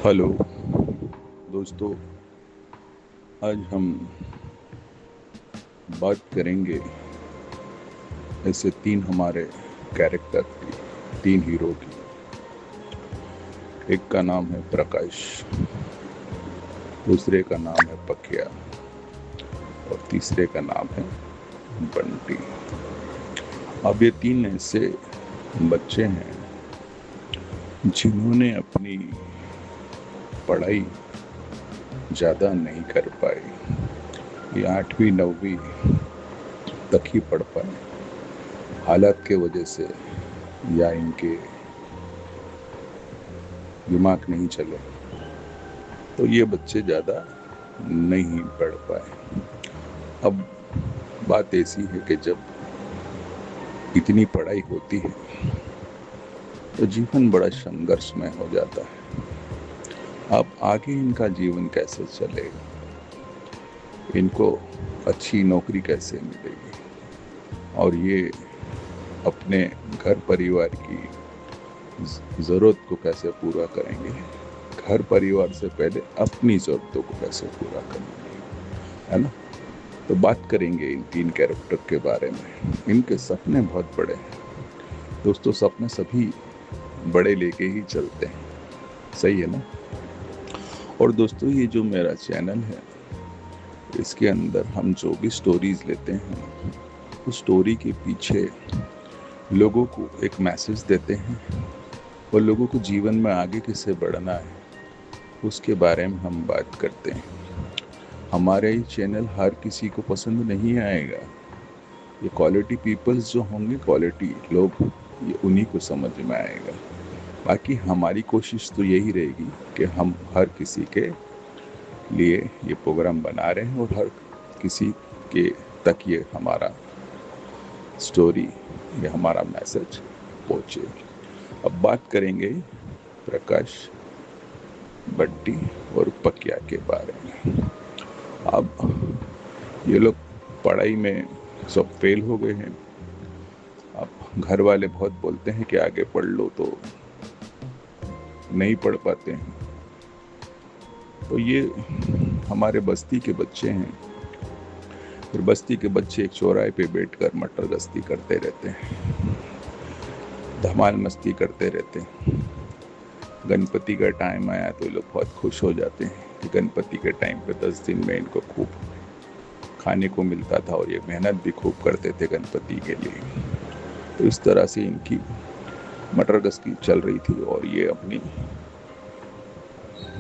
Hello दोस्तों, आज हम बात करेंगे ऐसे तीन हमारे कैरेक्टर की, तीन हीरो की। एक का नाम है प्रकाश, दूसरे का नाम है पकिया और तीसरे का नाम है बंटी। अब ये तीन ऐसे बच्चे हैं जिन्होंने अपनी पढ़ाई ज़्यादा नहीं कर पाई। ये 8वीं 9वीं तक ही पढ़ पाए, हालात के वजह से या इनके दिमाग नहीं चले, तो ये बच्चे ज़्यादा नहीं पढ़ पाए। अब बात ऐसी है कि जब इतनी पढ़ाई होती है तो जीवन बड़ा संघर्षमय हो जाता है। अब आगे इनका जीवन कैसे चलेगा, इनको अच्छी नौकरी कैसे मिलेगी और ये अपने घर परिवार की ज़रूरत को कैसे पूरा करेंगे। घर परिवार से पहले अपनी ज़रूरतों को कैसे पूरा करेंगे, है ना। तो बात करेंगे इन तीन कैरेक्टर के बारे में। इनके सपने बहुत बड़े हैं दोस्तों, सपने सभी बड़े लेके ही चलते हैं, सही है ना। और दोस्तों, ये जो मेरा चैनल है, इसके अंदर हम जो भी स्टोरीज लेते हैं, उस स्टोरी के पीछे लोगों को एक मैसेज देते हैं और लोगों को जीवन में आगे कैसे बढ़ना है उसके बारे में हम बात करते हैं। हमारा ये चैनल हर किसी को पसंद नहीं आएगा। ये क्वालिटी पीपल्स जो होंगे, क्वालिटी लोग, ये उन्हीं को समझ में आएगा। बाकी हमारी कोशिश तो यही रहेगी कि हम हर किसी के लिए ये प्रोग्राम बना रहे हैं और हर किसी के तक ये हमारा स्टोरी, ये हमारा मैसेज पहुँचे। अब बात करेंगे प्रकाश, बंटी और पकिया के बारे में। अब ये लोग पढ़ाई में सब फेल हो गए हैं। अब घर वाले बहुत बोलते हैं कि आगे पढ़ लो, तो नहीं पढ़ पाते हैं। तो ये हमारे बस्ती के बच्चे हैं। फिर बस्ती के बच्चे एक चौराहे पे बैठकर मटर गश्ती करते रहते हैं, धमाल मस्ती करते रहते हैं। गणपति का टाइम आया तो ये लोग बहुत खुश हो जाते हैं कि गणपति के टाइम पे 10 दिन में इनको खूब खाने को मिलता था और ये मेहनत भी खूब करते थे गणपति के लिए। तो इस तरह से इनकी मटर गश्ती चल रही थी और ये अपनी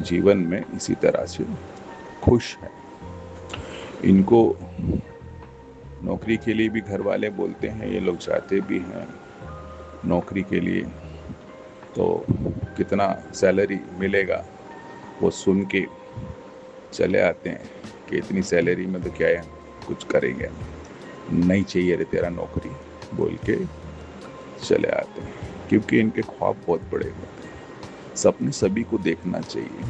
जीवन में इसी तरह से खुश है। इनको नौकरी के लिए भी घर वाले बोलते हैं, ये लोग चाहते भी हैं नौकरी के लिए, तो कितना सैलरी मिलेगा वो सुन के चले आते हैं कि इतनी सैलरी में तो क्या है, कुछ करेंगे नहीं, चाहिए रे तेरा नौकरी बोल के चले आते हैं। क्योंकि इनके ख्वाब बहुत बड़े होते हैं। सपने सभी को देखना चाहिए।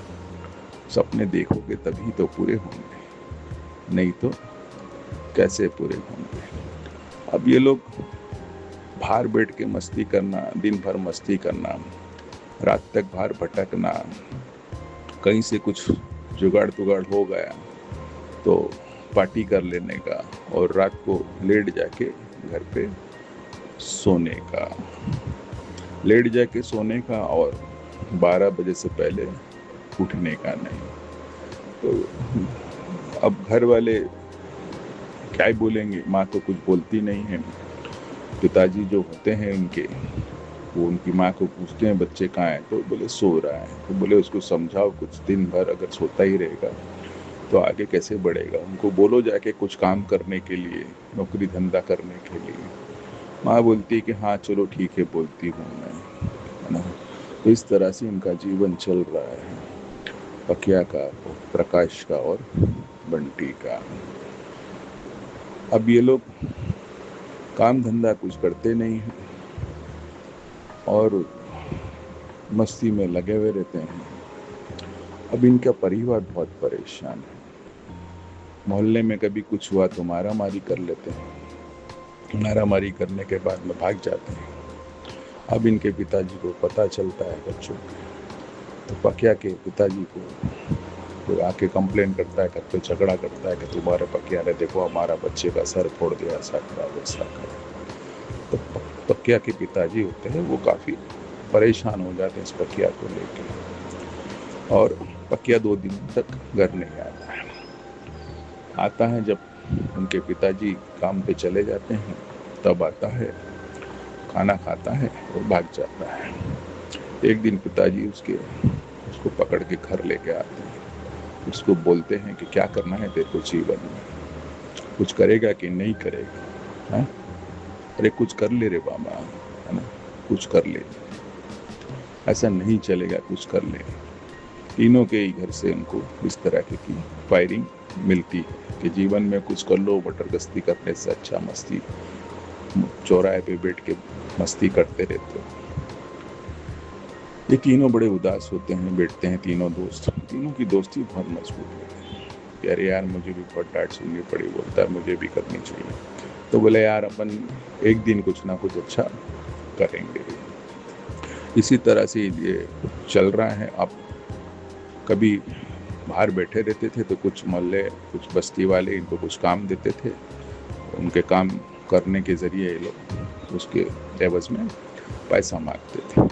सपने देखोगे तभी तो पूरे होंगे, नहीं तो कैसे पूरे होंगे। अब ये लोग बाहर बैठ के मस्ती करना, दिन भर मस्ती करना, रात तक बाहर भटकना, कहीं से कुछ जुगाड़ तुगाड़ हो गया तो पार्टी कर लेने का और रात को लेट जाके घर पे सोने का, लेट जाके सोने का और 12 बजे से पहले उठने का नहीं। तो अब घर वाले क्या ही बोलेंगे, माँ तो कुछ बोलती नहीं है। पिताजी जो होते हैं इनके, वो उनकी माँ को पूछते हैं बच्चे कहाँ हैं, तो बोले सो रहा है। तो बोले उसको समझाओ, कुछ दिन भर अगर सोता ही रहेगा तो आगे कैसे बढ़ेगा। उनको बोलो जाके कुछ काम करने के लिए, नौकरी धंधा करने के लिए। माँ बोलती है कि हाँ चलो ठीक है, बोलती हूँ मैं, है ना। तो इस तरह से इनका जीवन चल रहा है, पकिया का, प्रकाश का और बंटी का। अब ये लोग काम धंधा कुछ करते नहीं हैं और मस्ती में लगे हुए रहते हैं। अब इनका परिवार बहुत परेशान है। मोहल्ले में कभी कुछ हुआ तो मारामारी कर लेते हैं, मारामारी करने के बाद में भाग जाते हैं। अब इनके पिताजी को पता चलता है बच्चों के, तो पकिया के पिताजी को कोई आके कंप्लेन करता है, घर पे झगड़ा करता है कि तुम्हारे पकिया ने देखो हमारा बच्चे का सर फोड़ दिया, ऐसा करा वैसा करा। तो पकिया के पिताजी होते हैं वो काफ़ी परेशान हो जाते हैं इस पकिया को लेकर, और पकिया 2 दिन तक घर नहीं आता है। जब उनके पिताजी काम पे चले जाते हैं तब आता है, खाना खाता है और भाग जाता है। एक दिन पिताजी उसको पकड़ के घर लेके आते हैं, उसको बोलते हैं कि क्या करना है तेरे को जीवन में, कुछ करेगा कि नहीं करेगा, है? अरे कुछ कर ले रे बाबा, है ना, कुछ कर ले, ऐसा नहीं चलेगा, कुछ कर ले। तीनों के ही घर से उनको इस तरह की फायरिंग मिलती है कि जीवन में कुछ कर लो, बटरगस्ती करने से अच्छा मस्ती चौराहे पे बैठ के मस्ती करते रहते हो। ये तीनों बड़े उदास होते हैं, बैठते हैं तीनों दोस्त, तीनों की दोस्ती बहुत मजबूत है। यार यार मुझे भी बहुत डांट सुननी पड़ी, बोलता है मुझे भी करनी चाहिए। तो बोले यार अपन एक दिन कुछ ना कुछ अच्छा करेंगे। इसी तरह से ये चल रहा है। अब कभी बाहर बैठे रहते थे तो कुछ मोहल्ले, कुछ बस्ती वाले इनको कुछ काम देते थे, उनके काम करने के ज़रिए ये लोग उसके एवज में पैसा मांगते थे,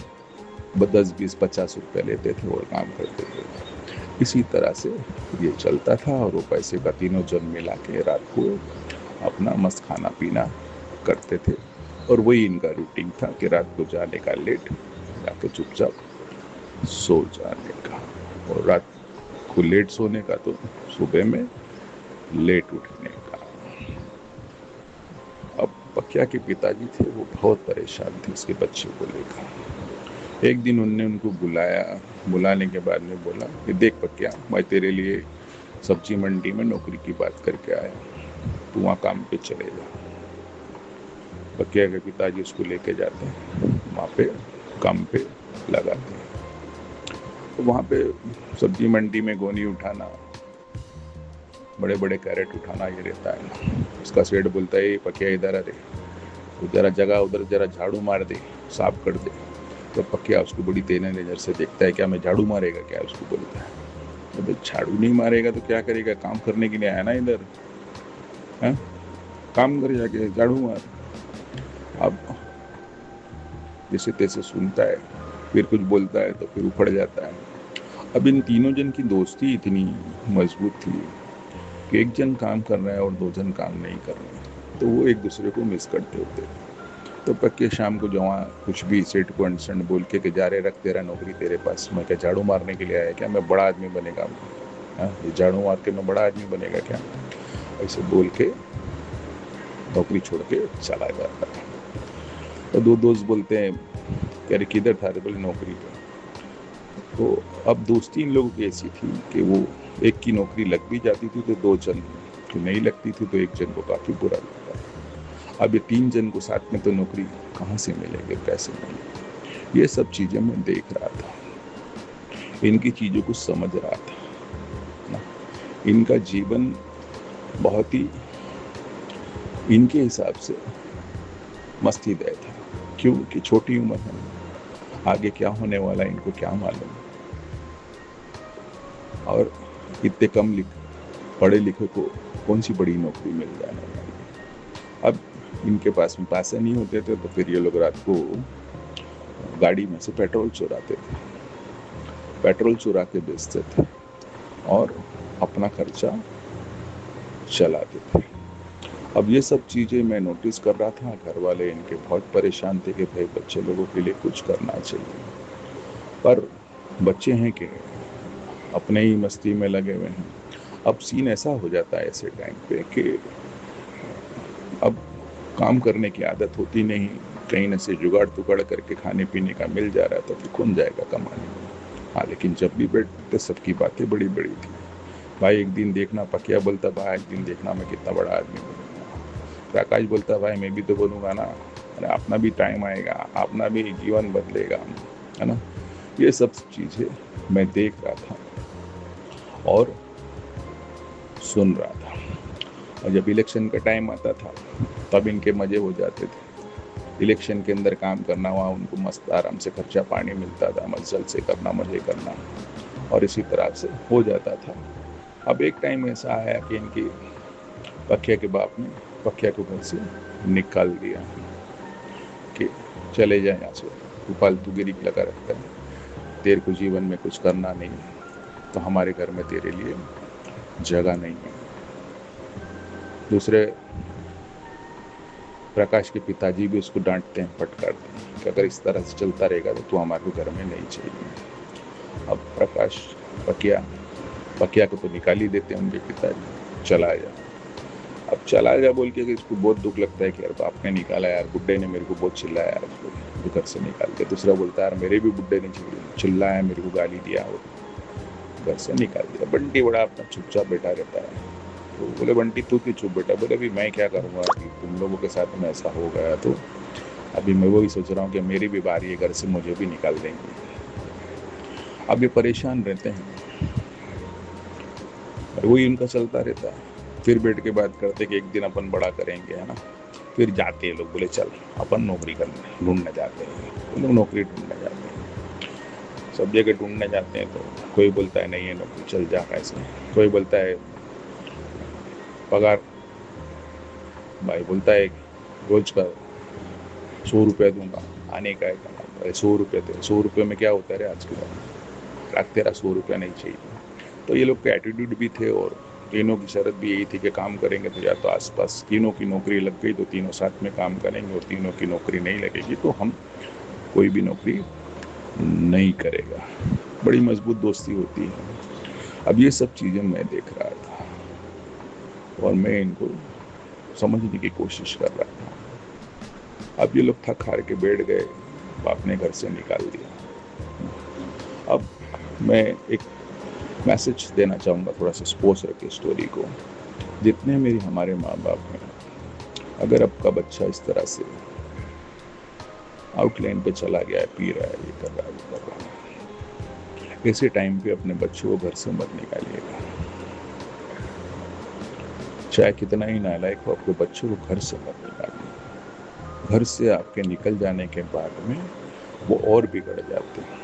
10, 20, 50 रुपये लेते थे और काम करते थे। इसी तरह से ये चलता था और वो पैसे का तीनों जन मिला के रात को अपना मस्त खाना पीना करते थे। और वही इनका रूटीन था कि रात को जाने का लेट, जाके चुपचाप सो जाने का, और रात को लेट सोने का तो सुबह में लेट उठने का। अब पकिया के पिताजी थे वो बहुत परेशान थे उसके बच्चे को लेकर। एक दिन उनने उनको बुलाया, बुलाने के बाद में बोला कि देख पकिया, मैं तेरे लिए सब्जी मंडी में नौकरी की बात करके आया, तू वहाँ काम पे चले जा। पकिया के पिताजी उसको लेके जाते हैं, वहाँ पे काम पे लगाते हैं। तो वहाँ पे सब्जी मंडी में गोनी उठाना, बड़े बड़े कैरेट उठाना ये रहता है। उसका सेठ बोलता है पकिया इधर आ रे, जरा जगह उधर जरा झाड़ू मार दे, साफ कर दे। तो पकिया उसको बड़ी तेने नजर से देखता है, क्या मैं झाड़ू मारेगा क्या, उसको बोलता है। तो झाड़ू नहीं मारेगा तो क्या करेगा, काम करने के लिए आया ना इधर, है काम कर जाके झाड़ू मार। अब जैसे तैसे सुनता है, फिर कुछ बोलता है तो फिर उखड़ जाता है। अब इन तीनों जन की दोस्ती इतनी मजबूत थी कि एक जन काम कर रहा है और 2 जन काम नहीं कर रहे हैं, तो वो एक दूसरे को मिस करते होते। तो पक्के शाम को जहाँ कुछ भी सेठ को अंडरस्टैंड बोल के कि जा रहे रख तेरा नौकरी तेरे पास, मैं क्या झाड़ू मारने के लिए आया क्या, मैं बड़ा आदमी बनेगा, ये झाड़ू मार के मैं बड़ा आदमी बनेगा क्या, ऐसे बोल के नौकरी छोड़ के चला जाता है। तो 2 दोस्त बोलते हैं कह रहे किधर था, बोले नौकरी पे। तो अब दोस्ती इन लोगों की ऐसी थी कि वो एक की नौकरी लग भी जाती थी तो 2 जन की नहीं लगती थी तो एक जन को काफ़ी बुरा लगता था। अब ये 3 जन को साथ में तो नौकरी कहाँ से मिलेंगे, कैसे मिलेंगे, ये सब चीज़ें मैं देख रहा था, इनकी चीज़ों को समझ रहा था ना। इनका जीवन बहुत ही इनके हिसाब से मस्तीदायक था, क्योंकि छोटी उम्र है, आगे क्या होने वाला है इनको क्या मालूम। और इतने कम पढ़े लिखे को कौन सी बड़ी नौकरी मिल जाने वाली है। अब इनके पास में पैसे नहीं होते थे तो फिर ये लोग रात को गाड़ी में से पेट्रोल चुराते थे, पेट्रोल चुरा के बेचते थे और अपना खर्चा चलाते थे। अब ये सब चीज़ें मैं नोटिस कर रहा था, घर वाले इनके बहुत परेशान थे कि भाई बच्चे लोगों के लिए कुछ करना चाहिए, पर बच्चे हैं कि अपने ही मस्ती में लगे हुए हैं। अब सीन ऐसा हो जाता है ऐसे टाइम पे कि अब काम करने की आदत होती नहीं, कहीं न से जुगाड़ तुगाड़ करके खाने पीने का मिल जा रहा था तो कौन जाएगा कमाने। हाँ, लेकिन जब भी बैठते सबकी बातें बड़ी बड़ी थी। भाई एक दिन देखना, पकिया बोलता भाई एक दिन देखना मैं कितना बड़ा आदमी बनूंगा। प्रकाश बोलता भाई मैं भी तो बनूंगा ना, अरे अपना भी टाइम आएगा, अपना भी जीवन बदलेगा, है ना। ये सब चीज़ें मैं देख रहा था और सुन रहा था। और जब इलेक्शन का टाइम आता था तब इनके मज़े हो जाते थे। इलेक्शन के अंदर काम करना, वहाँ उनको मस्त आराम से खर्चा पानी मिलता था, मस्त जल से करना, मजे करना, और इसी तरह से हो जाता था। अब एक टाइम ऐसा आया कि इनकी पकिया के बाप ने पकिया को घर से निकाल दिया कि चले जाए यहाँ से, तू फालतूगिरी लगा रखता है, तेरे को जीवन में कुछ करना नहीं है, तो हमारे घर में तेरे लिए जगह नहीं है। दूसरे प्रकाश के पिताजी भी उसको डांटते हैं, फटकारते हैं कि अगर इस तरह से चलता रहेगा तो तू हमारे घर में नहीं चाहिए। अब प्रकाश पकिया को तो निकाल ही देते हैं उनके पिताजी, चला जा। अब चला जा बोल के इसको बहुत दुख लगता है कि यार बाप ने निकाला, यार बुड्ढे ने मेरे को बहुत चिल्लाया यार, उसको घर से निकाल दिया। दूसरा बोलता है यार मेरे भी बुड्ढे ने चिल्लाया, मेरे को गाली दिया और घर से निकाल दिया। बंटी बड़ा अपना चुपचाप बैठा रहता है। तो बोले बंटी तू क्यों चुप बैठा? बोले अभी मैं क्या करूँगा, कि तुम लोगों के साथ में ऐसा हो गया, तो अभी मैं वही सोच रहा हूँ कि मेरी भी बारी है, घर से मुझे भी निकाल देंगे। अब ये परेशान रहते हैं और वही उनका चलता रहता है। फिर बैठ के बात करते कि एक दिन अपन बड़ा करेंगे, है ना। फिर जाते हैं लोग, बोले चल अपन नौकरी करने ढूंढने जाते हैं। वो लोग नौकरी ढूंढने जाते हैं, सब जगह ढूंढने जाते हैं। तो कोई बोलता है नहीं है नौकरी, चल जा कैसे। कोई बोलता है पगार, भाई बोलता है रोज का 100 रुपये दूंगा, आने का है 100 रुपये थे, 100 रुपये में क्या होता है आज के बाद, रात तेरा 100 रुपया नहीं चाहिए। तो ये लोग के एटीट्यूड भी थे, और तीनों की शर्त भी यही थी कि काम करेंगे तो या तो आसपास तीनों की नौकरी लग गई तो तीनों साथ में काम करेंगे, और तीनों की नौकरी नहीं लगेगी तो हम कोई भी नौकरी नहीं करेगा। बड़ी मजबूत दोस्ती होती है। अब ये सब चीज़ें मैं देख रहा था और मैं इनको समझने की कोशिश कर रहा था। अब ये लोग थक हार के बैठ गए, बाप ने घर से निकाल दिया। अब मैं एक मैसेज देना चाहूँगा, थोड़ा सा स्पोर्ट्स रखे स्टोरी को। जितने मेरे हमारे माँ बाप हैं, अगर आपका बच्चा इस तरह से आउटलाइन पे चला गया है, पी रहा है, ये कर रहा है, वो कर रहा है, ऐसे टाइम पे अपने बच्चों को घर से मत निकालिएगा। चाहे कितना ही नालायक हो, आपके बच्चों को घर से मत निकालिए। घर से आपके निकल जाने के बाद में वो और बिगड़ जाते हैं।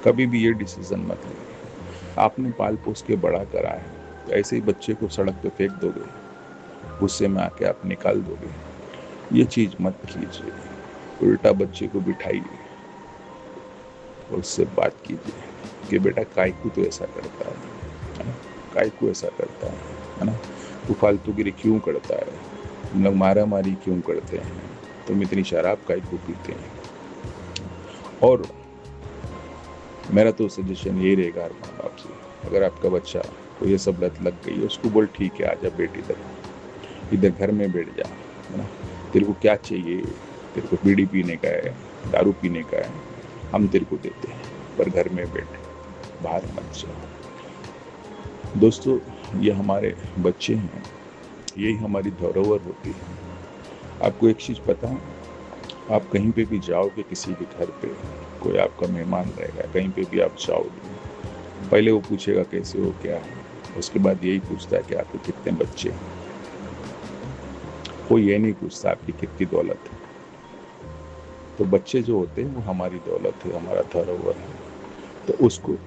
कभी भी ये डिसीजन मत लें। आपने पाल पोस के बड़ा करा है, तो ऐसे ही बच्चे को सड़क पे फेंक दोगे, गुस्से में आके आप निकाल दोगे, ये चीज़ मत कीजिए। उल्टा बच्चे को बिठाइए और उससे बात कीजिए कि बेटा कायकू तो ऐसा करता है ना, कायकू ऐसा करता है ना, तू फालतूगिरी क्यों करता है, तुम लोग मारा मारी क्यों करते हैं, तुम इतनी शराब कायकू पीते हैं। और मेरा तो सजेशन यही रहेगा हर माँ बाप से, अगर आपका बच्चा को ये सब लत लग गई है, उसको बोल ठीक है, आजा बेटी इधर घर में बैठ जा, है ना। तेरे को क्या चाहिए, तेरे को बीड़ी पीने का है, दारू पीने का है, हम तेरे को देते हैं, पर घर में बैठ, बाहर मत जा। दोस्तों, ये हमारे बच्चे हैं, यही हमारी धरोहर होती है। आपको एक चीज़ पता है, आप कहीं पे भी जाओगे, किसी के घर पे कोई आपका मेहमान रहेगा, कहीं पे भी आप जाओगे, पहले वो पूछेगा कैसे हो, क्या है, उसके बाद यही पूछता है कि आपके कितने बच्चे हैं। कोई ये नहीं पूछता आपकी कितनी दौलत है। तो बच्चे जो होते हैं वो हमारी दौलत है, हमारा धरोहर है। तो उसको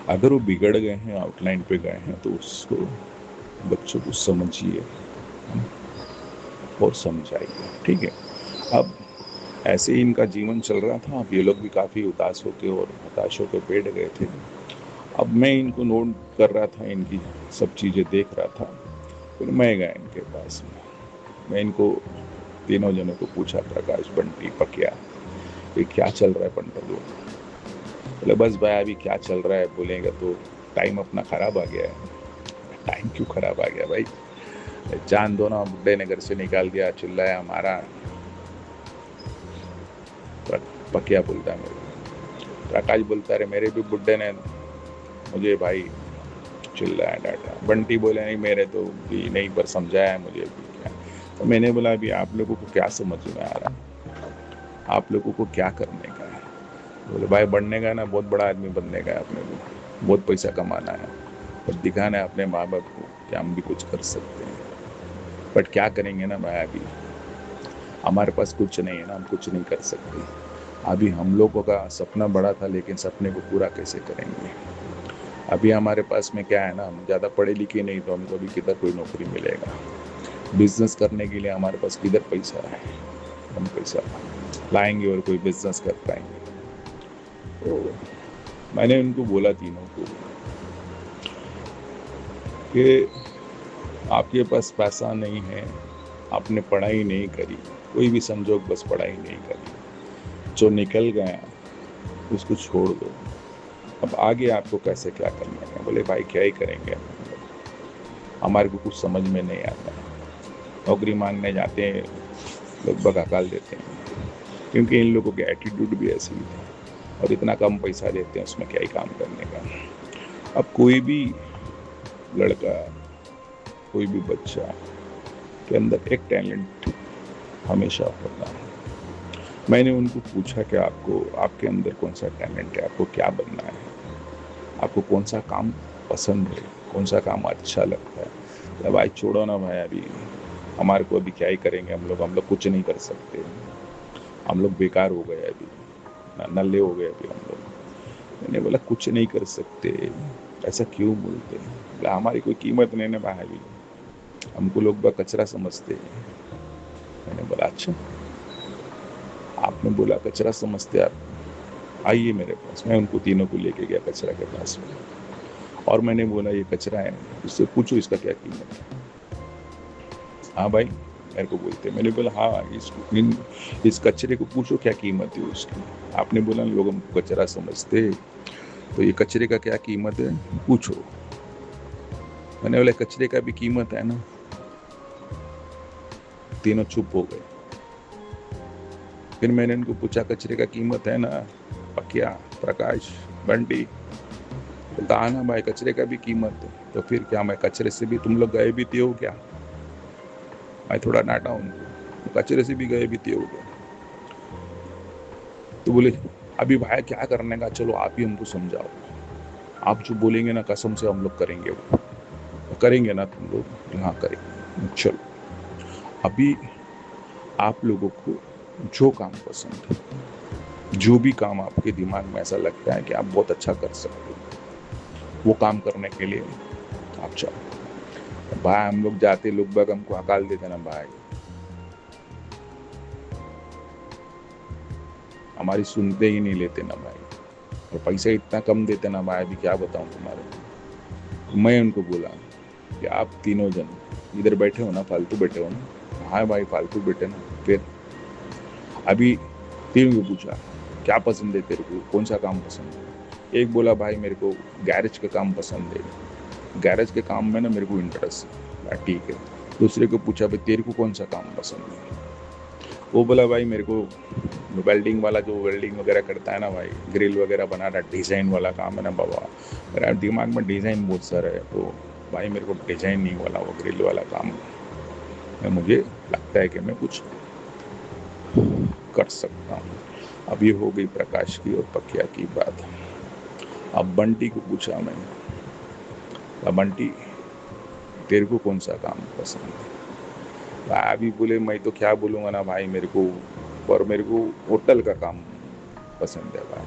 अगर वो बिगड़ गए हैं, आउटलाइन पे गए हैं, तो उसको बच्चों को समझिए और समझाइए, ठीक है। अब ऐसे ही इनका जीवन चल रहा था। अब ये लोग भी काफ़ी उदास होकर और हताश होकर बैठ गए थे। अब मैं इनको नोट कर रहा था, इनकी सब चीज़ें देख रहा था। फिर मैं गया इनके पास में, मैं इनको तीनों जनों को पूछा, प्रकाश, बंटी, पकिया, ये क्या चल रहा है पंडित लोग? बोले बस भाई अभी क्या चल रहा है बोलेंगे तो टाइम अपना ख़राब आ गया है। टाइम क्यों ख़राब आ गया भाई? जान दो ना, बुड्ढे ने घर से निकाल दिया, चिल्लाया, मारा। पकिया बोलता है मेरे, प्रकाश बोलता है मेरे भी बुड्ढे ने मुझे भाई चिल्लाया, डांटा। बंटी बोले नहीं मेरे तो भी नहीं, पर समझाया मुझे भी क्या। तो मैंने बोला अभी आप लोगों को क्या समझ में आ रहा है, आप लोगों को क्या करने का है? बोले भाई बढ़ने का है ना, बहुत बड़ा आदमी बनने का है, अपने को बहुत पैसा कमाना है और दिखाना है अपने माँ बाप को कि हम भी कुछ कर सकते हैं। बट क्या करेंगे ना भाई, अभी हमारे पास कुछ नहीं है ना, हम कुछ नहीं कर सकते। अभी हम लोगों का सपना बड़ा था, लेकिन सपने को पूरा कैसे करेंगे? अभी हमारे पास में क्या है ना, हम ज़्यादा पढ़े लिखे नहीं, तो हमको अभी किधर कोई नौकरी मिलेगा? बिजनेस करने के लिए हमारे पास किधर पैसा है? हम पैसा लाएंगे और कोई बिजनेस कर पाएंगे? तो मैंने उनको बोला तीनों को कि आपके पास पैसा नहीं है, आपने पढ़ाई नहीं करी, कोई भी संजोग बस पढ़ाई नहीं करी, जो निकल गया उसको छोड़ दो, अब आगे आपको कैसे क्या करना है? बोले भाई क्या ही करेंगे, हमारे को कुछ समझ में नहीं आता, नौकरी मांगने जाते हैं लगभग हकाल देते हैं, क्योंकि इन लोगों की एटीट्यूड भी ऐसी है और इतना कम पैसा देते हैं, उसमें क्या ही काम करने का। अब कोई भी लड़का, कोई भी बच्चा के अंदर एक टैलेंट हमेशा होता है। मैंने उनको पूछा कि आपके अंदर कौन सा टैलेंट है, आपको क्या बनना है, आपको कौन सा काम पसंद है, कौन सा काम अच्छा लगता है? तो भाई छोड़ो ना भाई, अभी हमारे को अभी क्या ही करेंगे, हम लोग कुछ नहीं कर सकते, हम लोग बेकार हो गए, अभी नल्ले हो गए अभी हम लोग। मैंने बोला कुछ नहीं कर सकते, ऐसा क्यों बोलते हैं? बोला हमारी कोई कीमत नहीं ना भाई, अभी हमको लोग कचरा समझते हैं। मैंने बोला अच्छा, आपने बोला कचरा समझते आप, आइए मेरे पास। मैं उनको तीनों को लेके गया कचरा के पास में, और मैंने बोला ये कचरा है, इससे पूछो इसका क्या कीमत है। हाँ भाई मेरे को बोलते, मैंने बोला हाँ इस कचरे को पूछो क्या कीमत है उसकी। आपने बोला लोग हमको कचरा समझते, तो ये कचरे का क्या कीमत है पूछो। मैंने बोला कचरे का भी कीमत है ना। तीनों चुप हो गए। फिर मैंने इनको पूछा कचरे का कीमत है ना पकिया, प्रकाश, बंटी? बोलता हाँ ना भाई कचरे का भी कीमत है। तो फिर क्या मैं कचरे से भी तुम लोग गए बीते हो क्या? मैं थोड़ा डांटा उनको, कचरे से भी गए बीते हो क्या? तो बोले अभी भाई क्या करने का, चलो आप ही हमको समझाओ, आप जो बोलेंगे ना कसम से हम लोग करेंगे, वो करेंगे ना तुम लोग? हाँ करेंगे। चलो अभी आप लोगों को जो काम पसंद है, जो भी काम आपके दिमाग में ऐसा लगता है कि आप बहुत अच्छा कर सकते हो, वो काम करने के लिए आप चाहो। भाई हम लोग जाते, लोग बाग हमको हकाल देते ना भाई, हमारी सुनते ही नहीं लेते ना भाई, और पैसा इतना कम देते ना भाई, अभी क्या बताऊं तुम्हारे। तो मैं उनको बोला कि आप तीनों जन इधर बैठे हो ना, फालतू बैठे हो ना? हाँ भाई फालतू बैठे ना। फिर अभी तीनों को पूछा क्या पसंद है तेरे को, कौन सा काम पसंद है? एक बोला भाई मेरे को गैरेज का काम पसंद है, गैरेज के काम में ना मेरे को इंटरेस्ट है। ठीक है। दूसरे को पूछा भाई तेरे को कौन सा काम पसंद है? वो बोला भाई मेरे को वेल्डिंग वाला, जो वेल्डिंग वगैरह करता है ना भाई, ग्रिल वगैरह बनाना, डिज़ाइन वाला काम है ना बाबा, मेरा दिमाग में डिज़ाइन बहुत सारा है, तो भाई मेरे को डिज़ाइनिंग वाला वो ग्रिल वाला काम में मुझे लगता है कि मैं कुछ कर सकता हूँ। अब ये हो गई प्रकाश की और पकिया की बात। अब बंटी को पूछा मैंने, अब बंटी तेरे को कौन सा काम पसंद है? भाई अभी बोले मैं तो क्या बोलूँगा ना भाई, मेरे को होटल का काम पसंद है भाई,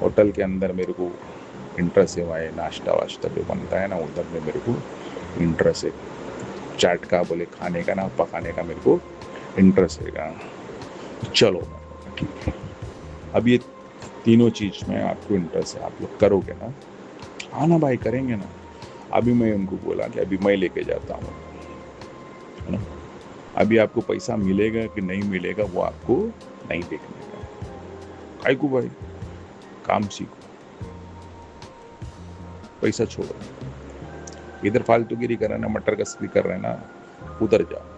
होटल के अंदर मेरे को इंटरेस्ट है भाई, नाश्ता वाश्ता जो बनता है ना उधर में मेरे को इंटरेस्ट है, चाट का बोले खाने का ना पकाने का मेरे को इंटरेस्ट है। चलो ठीक है, अब ये तीनों चीज़ में आपको इंटरेस्ट है, आप लोग करोगे ना? हाँ ना भाई करेंगे ना। अभी मैं उनको बोला कि अभी मैं लेके जाता हूँ, है ना, अभी आपको पैसा मिलेगा कि नहीं मिलेगा वो आपको नहीं देखने का। काहे को भाई, काम सीखो, पैसा छोड़ो, इधर फालतूगिरी कर रहे ना, मटर कसरी कर रहे ना, उधर जाओ।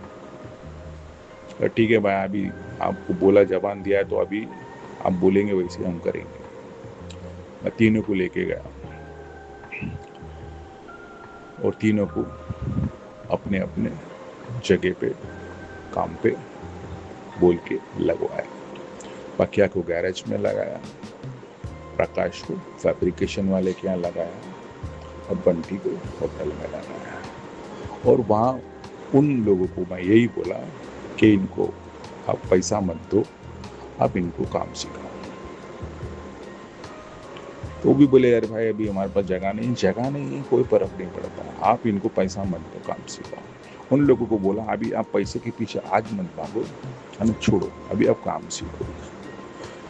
ठीक है भाई, अभी आपको बोला, जबान दिया है तो अभी आप बोलेंगे वैसे हम करेंगे। मैं तीनों को लेके गया और तीनों को अपने अपने जगह पे काम पे बोल के लगवाया। पकिया को गैरेज में लगाया, प्रकाश को फैब्रिकेशन वाले के यहाँ लगाया, और बंटी को होटल में लगाया। और वहाँ उन लोगों को मैं यही बोला कि इनको आप पैसा मत दो, आप इनको काम सिखाओ। तो भी बोले यार भाई अभी हमारे पास जगह नहीं है, कोई फर्क नहीं पड़ता, आप इनको पैसा मत दो, काम सिखाओ। उन लोगों को बोला अभी आप पैसे के पीछे आज मत भागो, हमें छोड़ो, अभी आप काम सीखो।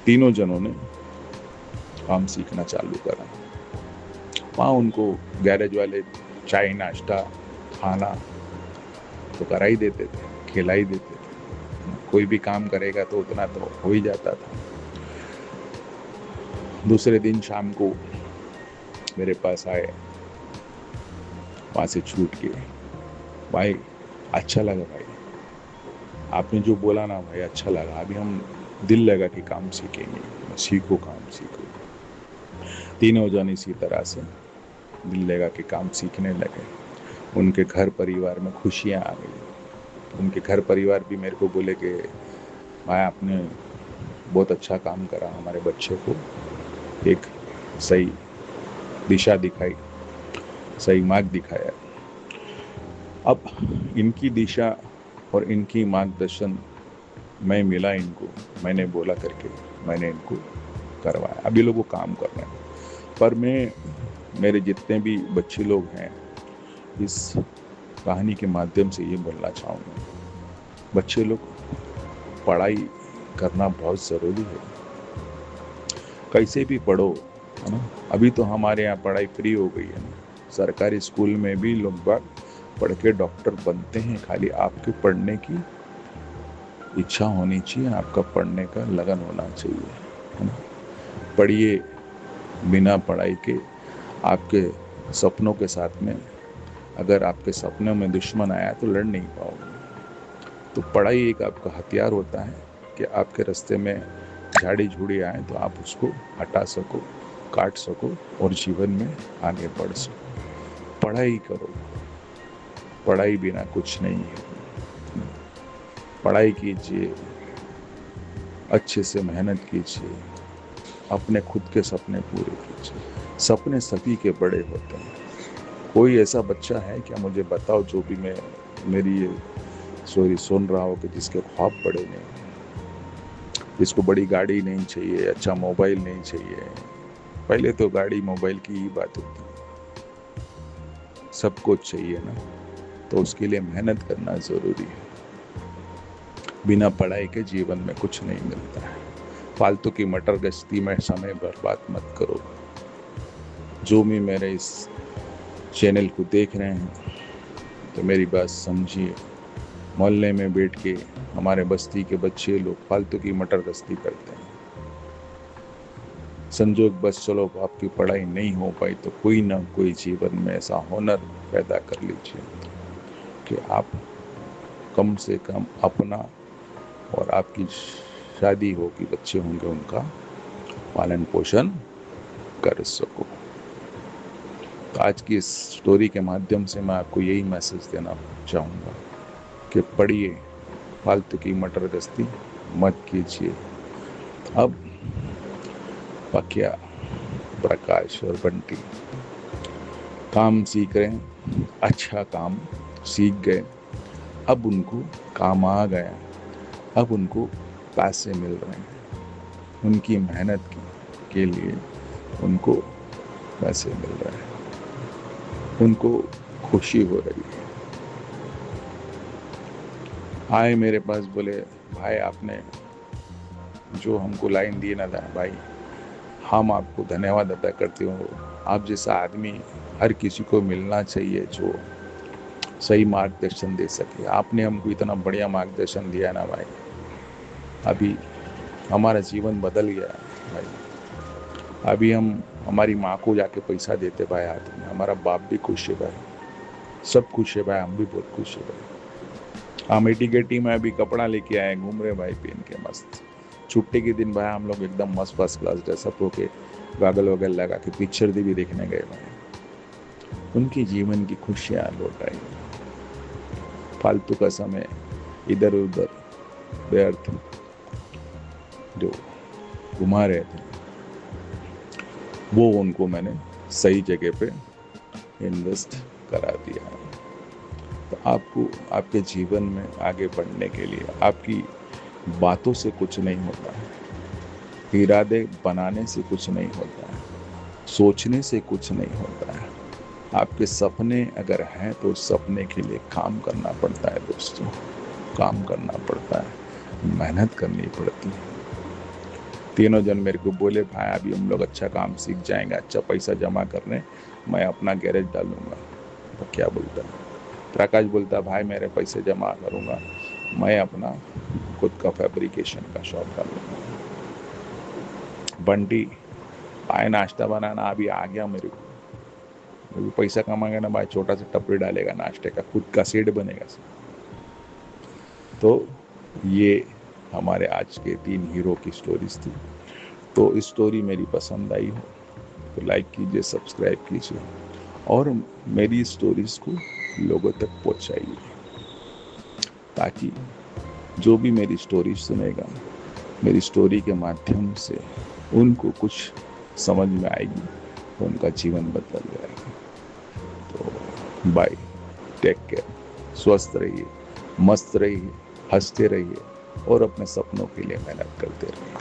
तीनों जनों ने काम सीखना चालू करा। वहाँ उनको गैरेज वाले चाय नाश्ता खाना तो करा ही देते थे, खिला ही देते थे। कोई भी काम करेगा तो उतना तो हो ही जाता था। दूसरे दिन शाम को मेरे पास आए, वहाँ से छूट के, भाई अच्छा लगा भाई, आपने जो बोला ना भाई अच्छा लगा, अभी हम दिल लगा कि काम सीखेंगे, सीखो काम सीखो। तीनों जन इसी तरह से दिल लगा कि काम सीखने लगे। उनके घर परिवार में खुशियाँ आ गई। उनके घर परिवार भी मेरे को बोले कि भाई आपने बहुत अच्छा काम करा, हमारे बच्चे को एक सही दिशा दिखाई, सही मार्ग दिखाया। अब इनकी दिशा और इनकी मार्गदर्शन मैं मिला इनको, मैंने बोला करके मैंने इनको करवाया। अभी लोग वो काम कर रहे हैं। पर मैं मेरे जितने भी बच्चे लोग हैं, इस कहानी के माध्यम से ये बोलना चाहूँगा, बच्चे लोग पढ़ाई करना बहुत ज़रूरी है। कैसे भी पढ़ो, है ना। अभी तो हमारे यहाँ पढ़ाई फ्री हो गई है ना, सरकारी स्कूल में भी लोग बाग पढ़ के डॉक्टर बनते हैं। खाली आपके पढ़ने की इच्छा होनी चाहिए, आपका पढ़ने का लगन होना चाहिए, है ना। पढ़िए, बिना पढ़ाई के आपके सपनों के साथ में अगर आपके सपनों में दुश्मन आया तो लड़ नहीं पाओगे। तो पढ़ाई एक आपका हथियार होता है कि आपके रास्ते में झाड़ी झूड़ी आए तो आप उसको हटा सको, काट सको और जीवन में आगे बढ़ सको। पढ़ाई करो, पढ़ाई बिना कुछ नहीं है। पढ़ाई कीजिए, अच्छे से मेहनत कीजिए, अपने खुद के सपने पूरे कीजिए। सपने सभी के बड़े होते हैं। कोई ऐसा बच्चा है क्या, मुझे बताओ, जो भी मैं मेरी ये स्टोरी सुन रहा हो कि जिसके ख्वाब बड़े नहीं, जिसको बड़ी गाड़ी नहीं चाहिए, अच्छा मोबाइल नहीं चाहिए। पहले तो गाड़ी मोबाइल की ही बात होती है, सब कुछ चाहिए ना, तो उसके लिए मेहनत करना ज़रूरी है। बिना पढ़ाई के जीवन में कुछ नहीं मिलता है। फालतू की मटर गश्ती में समय बर्बाद मत करो। जो भी मेरे इस चैनल को देख रहे हैं तो मेरी बात समझिए। मोहल्ले में बैठ के हमारे बस्ती के बच्चे लोग फालतू की मटर गश्ती करते हैं। संजोग बस चलो आपकी पढ़ाई नहीं हो पाई तो कोई ना कोई जीवन में ऐसा हुनर पैदा कर लीजिए कि आप कम से कम अपना और आपकी शादी होगी, बच्चे होंगे, उनका पालन पोषण कर सको। तो आज की इस स्टोरी के माध्यम से मैं आपको यही मैसेज देना चाहूँगा कि पढ़िए, फालतू की मटर गश्ती मत कीजिए। अब पकिया, प्रकाश और बंटी काम सीख रहे हैं, अच्छा काम सीख गए। अब उनको काम आ गया, अब उनको पैसे मिल रहे हैं। उनकी मेहनत के लिए उनको पैसे मिल रहे हैं, उनको खुशी हो रही है। आए मेरे पास, बोले भाई आपने जो हमको लाइन दी ना था भाई, हम आपको धन्यवाद अदा करते हो। आप जैसा आदमी हर किसी को मिलना चाहिए जो सही मार्गदर्शन दे सके। आपने हमको इतना बढ़िया मार्गदर्शन दिया ना भाई, अभी हमारा जीवन बदल गया भाई। अभी हम हमारी माँ को जाके पैसा देते भाई हाथ में, हमारा बाप भी खुश है भाई, सब खुश है भाई, हम भी बहुत खुश है भाई। हम एटीकेटी में अभी कपड़ा लेके आए, घूम रहे भाई पहन के मस्त। छुट्टी के दिन भाई हम लोग एकदम मस्त फर्स्ट क्लास ड्रेसअप होके गागल वगल लगा के पिक्चर भी देखने गए भाई। उनकी जीवन की खुशियाँ लौट आई। फालतू का समय इधर उधर व्यर्थ जो घुमा रहे थे, वो उनको मैंने सही जगह पे इन्वेस्ट करा दिया। तो आपको आपके जीवन में आगे बढ़ने के लिए, आपकी बातों से कुछ नहीं होता है, इरादे बनाने से कुछ नहीं होता है, सोचने से कुछ नहीं होता है। आपके सपने अगर हैं तो उस सपने के लिए काम करना पड़ता है दोस्तों, काम करना पड़ता है, मेहनत करनी पड़ती है। तीनों जन मेरे को बोले भाई अभी हम लोग अच्छा काम सीख जाएंगे, अच्छा पैसा जमा करने, मैं अपना गैरेज डालूंगा। तो क्या बोलता है प्रकाश, बोलता भाई मेरे पैसे जमा करूंगा, मैं अपना खुद का फैब्रिकेशन का शॉप डालूंगा। बंटी भाई नाश्ता बनाना अभी आ गया मेरे को, अभी पैसा कमाएगा ना भाई, छोटा सा टपरी डालेगा नाश्ते का, खुद का सेट बनेगा। तो ये हमारे आज के 3 हीरो की स्टोरीज थी। तो स्टोरी मेरी पसंद आई हो तो लाइक कीजिए, सब्सक्राइब कीजिए और मेरी स्टोरीज को लोगों तक पहुंचाइए, ताकि जो भी मेरी स्टोरी सुनेगा, मेरी स्टोरी के माध्यम से उनको कुछ समझ में आएगी तो उनका जीवन बदल जाएगा। तो बाय, टेक केयर, स्वस्थ रहिए, मस्त रहिए, हंसते रहिए और अपने सपनों के लिए मेहनत करते रहिए।